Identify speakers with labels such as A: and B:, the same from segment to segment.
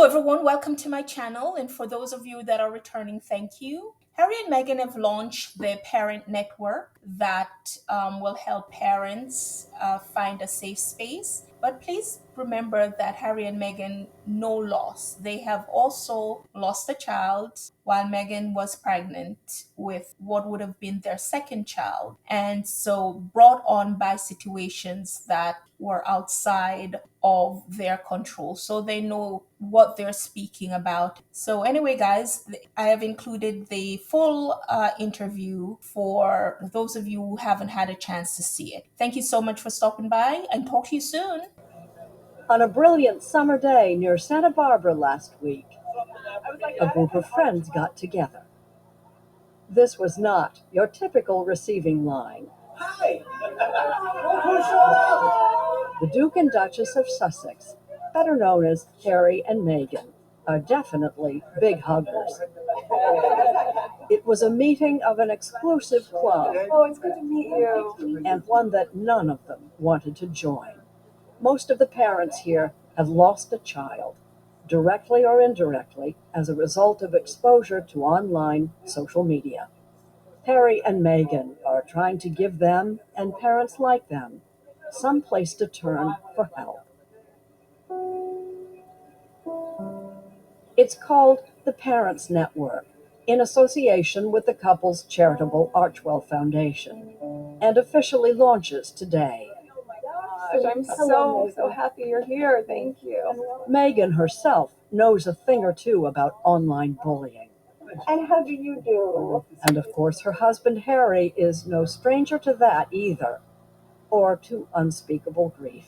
A: everyone, welcome to my channel. And for those of you that are returning, thank you. Harry and Meghan have launched their parent network that will help parents find a safe space. But please remember that Harry and Meghan no loss. They have also lost a child while Meghan was pregnant with what would have been their second child. And so brought on by situations that were outside of their control. So they know what they're speaking about. So, anyway, guys, I have included the full interview for those of you who haven't had a chance to see it. Thank you so much for stopping by and talk to you soon.
B: On a brilliant summer day near Santa Barbara last week, a group of friends got together. This was not your typical receiving line.
C: Hi!
B: The Duke and Duchess of Sussex, better known as Harry and Meghan, are definitely big huggers. It was a meeting of an exclusive club.
C: Oh, it's good to meet you.
B: And one that none of them wanted to join. Most of the parents here have lost a child, directly or indirectly, as a result of exposure to online social media. Harry and Meghan are trying to give them, and parents like them, some place to turn for help. It's called the Parents Network, in association with the couple's charitable Archwell Foundation, and officially launches today.
C: I'm so happy you're here. Thank you.
B: Meghan herself knows a thing or two about online bullying.
C: And how do you do?
B: And of course, her husband Harry is no stranger to that either, or to unspeakable grief.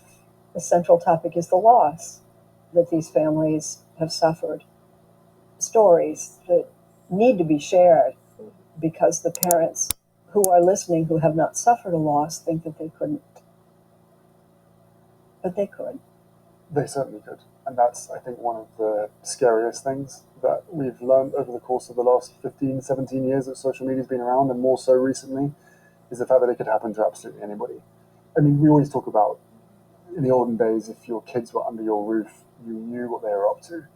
D: The central topic is the loss that these families have suffered. Stories that need to be shared because the parents who are listening who have not suffered a loss think that they couldn't. But they could.
E: They certainly could. And that's, I think, one of the scariest things that we've learned over the course of the last 15, 17 years that social media's been around, and more so recently, is the fact that it could happen to absolutely anybody. I mean, we always talk about, in the olden days, if your kids were under your roof, you knew what they were up to.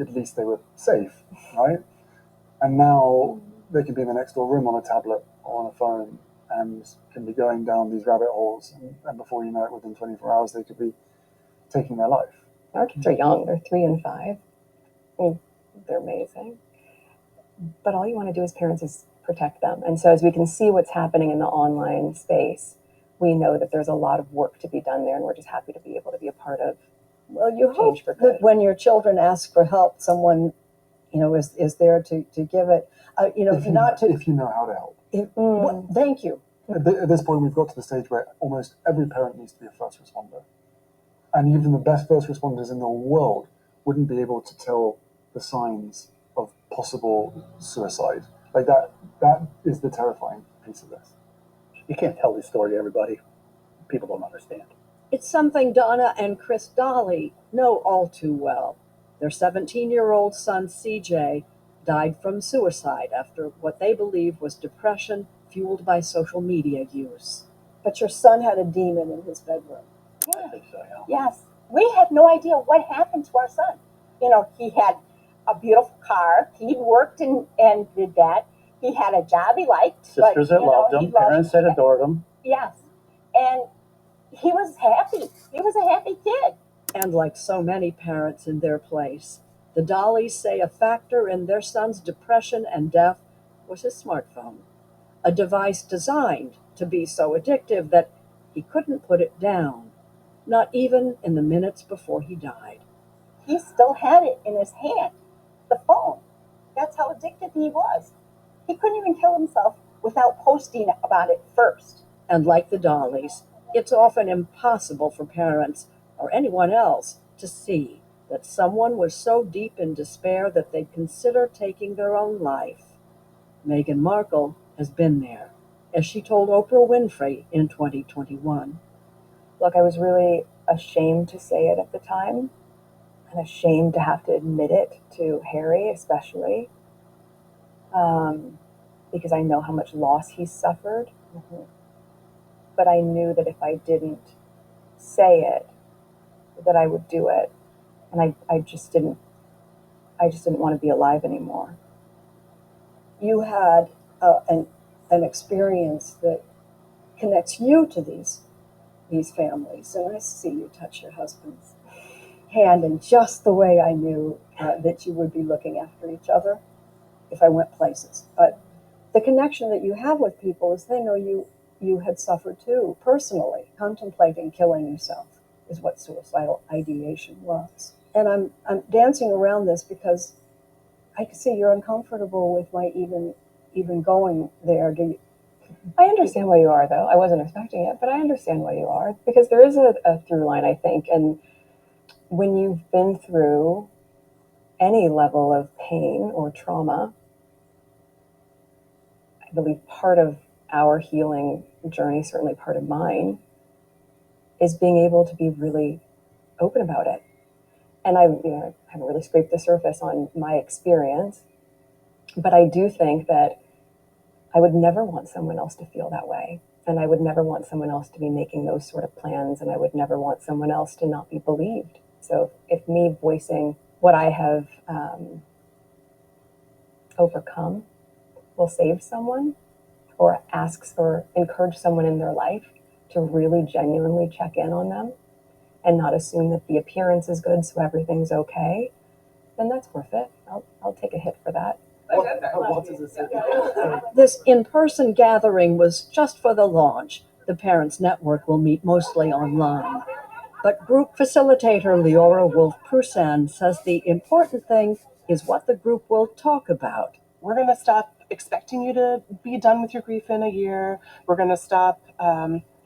E: At least they were safe, right? And now they can be in the next door room on a tablet or on a phone and can be going down these rabbit holes. And before you know it, within 24 hours, they could be taking their life.
D: Our kids are young. They're 3 and 5. They're amazing. But all you want to do as parents is protect them. And so as we can see what's happening in the online space, we know that there's a lot of work to be done there, and we're just happy to be able to be a part of.
B: Well, you hope
D: Change for good.
B: that when your children ask for help, someone, is there to give it.
E: If you know how to help.
B: Thank you.
E: At this point, we've got to the stage where almost every parent needs to be a first responder. And even the best first responders in the world wouldn't be able to tell the signs of possible suicide. Like that is the terrifying piece of this.
F: You can't tell this story to everybody. People don't understand.
B: It's something Donna and Chris Dolly know all too well. Their 17-year-old son, CJ, died from suicide after what they believe was depression fueled by social media use.
D: But your son had a demon in his bedroom.
F: I think so, yeah.
G: Yes. We had no idea what happened to our son. He had a beautiful car. He'd worked and did that. He had a job he liked.
F: Sisters that loved him, parents that adored him.
G: Yes. And he was happy. He was a happy kid.
B: And like so many parents in their place, the Dollys say a factor in their son's depression and death was his smartphone, a device designed to be so addictive that he couldn't put it down, not even in the minutes before he died.
G: He still had it in his hand, the phone. That's how addicted he was. He couldn't even kill himself without posting about it first.
B: And like the Dollys, it's often impossible for parents or anyone else to see that someone was so deep in despair that they'd consider taking their own life. Meghan Markle has been there, as she told Oprah Winfrey in 2021.
D: Look, I was really ashamed to say it at the time, and ashamed to have to admit it to Harry, especially, because I know how much loss he's suffered. But I knew that if I didn't say it, that I would do it. And I just didn't I just didn't want to be alive anymore.
B: You had an experience that connects you to these families, and I see you touch your husband's hand in just the way I knew that you would be looking after each other if I went places. But the connection that you have with people is they know you had suffered too, personally. Contemplating killing yourself is what suicidal ideation was. And I'm dancing around this because I can see you're uncomfortable with my even going there.
D: I understand why you are, though. I wasn't expecting it, but I understand why you are, because there is a through line, I think. And when you've been through any level of pain or trauma, I believe part of our healing journey, certainly part of mine, is being able to be really open about it. And I haven't really scraped the surface on my experience, but I do think that I would never want someone else to feel that way. And I would never want someone else to be making those sort of plans. And I would never want someone else to not be believed. So if me voicing what I have overcome will save someone, or asks or encourage someone in their life to really genuinely check in on them and not assume that the appearance is good so everything's okay, then that's worth it. I'll take a hit for that.
F: What does it say?
B: This in-person gathering was just for the launch. The Parents Network will meet mostly online. But group facilitator Leora Wolf-Prusan says the important thing is what the group will talk about.
C: We're going to stop expecting you to be done with your grief in a year. We're going to stop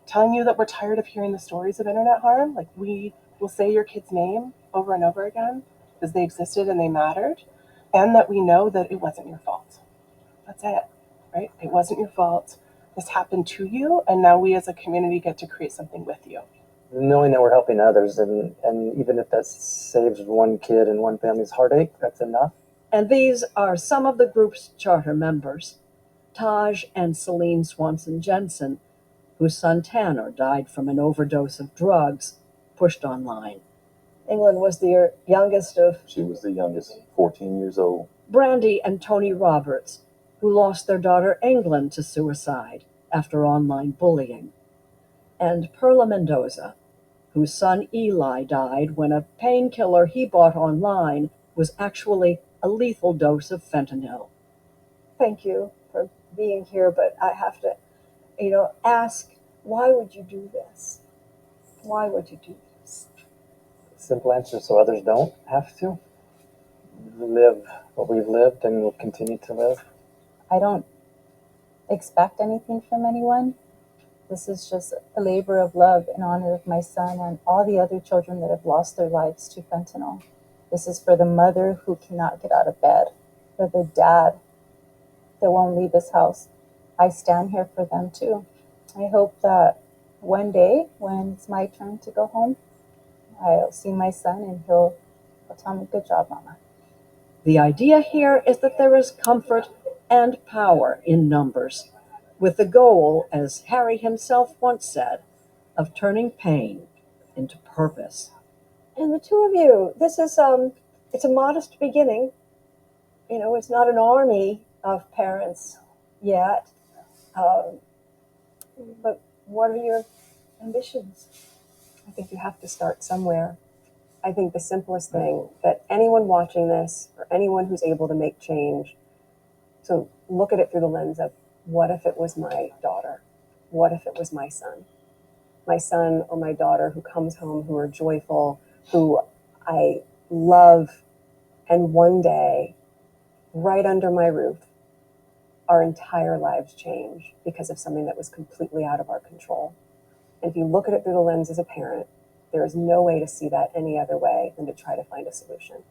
C: telling you that we're tired of hearing the stories of internet harm. Like, we will say your kid's name over and over again because they existed and they mattered, and that we know that it wasn't your fault. That's it, right? It wasn't your fault. This happened to you, and now we as a community get to create something with you.
F: Knowing that we're helping others, and even if that saves one kid and one family's heartache, that's enough.
B: And these are some of the group's charter members. Taj and Celine Swanson Jensen, whose son Tanner died from an overdose of drugs pushed online. England was the youngest of...
H: She was the youngest, 14 years old.
B: Brandy and Tony Roberts, who lost their daughter England to suicide after online bullying. And Perla Mendoza, whose son Eli died when a painkiller he bought online was actually a lethal dose of fentanyl. Thank you for being here, but I have to, ask, why would you do this? Why would you do this?
F: Simple answer, so others don't have to live what we've lived and will continue to live.
I: I don't expect anything from anyone. This is just a labor of love in honor of my son and all the other children that have lost their lives to fentanyl. This is for the mother who cannot get out of bed, for the dad that won't leave his house. I stand here for them too. I hope that one day when it's my turn to go home, I'll see my son and he'll tell me, "Good job, Mama."
B: The idea here is that there is comfort and power in numbers, with the goal, as Harry himself once said, of turning pain into purpose. And the two of you, this is it's a modest beginning. It's not an army of parents yet. But what are your ambitions?
D: I think you have to start somewhere. I think the simplest thing that anyone watching this, or anyone who's able to make change, so look at it through the lens of, what if it was my daughter? What if it was my son? My son or my daughter who comes home, who are joyful, who I love, and one day, right under my roof, our entire lives change because of something that was completely out of our control. And if you look at it through the lens as a parent, there is no way to see that any other way than to try to find a solution.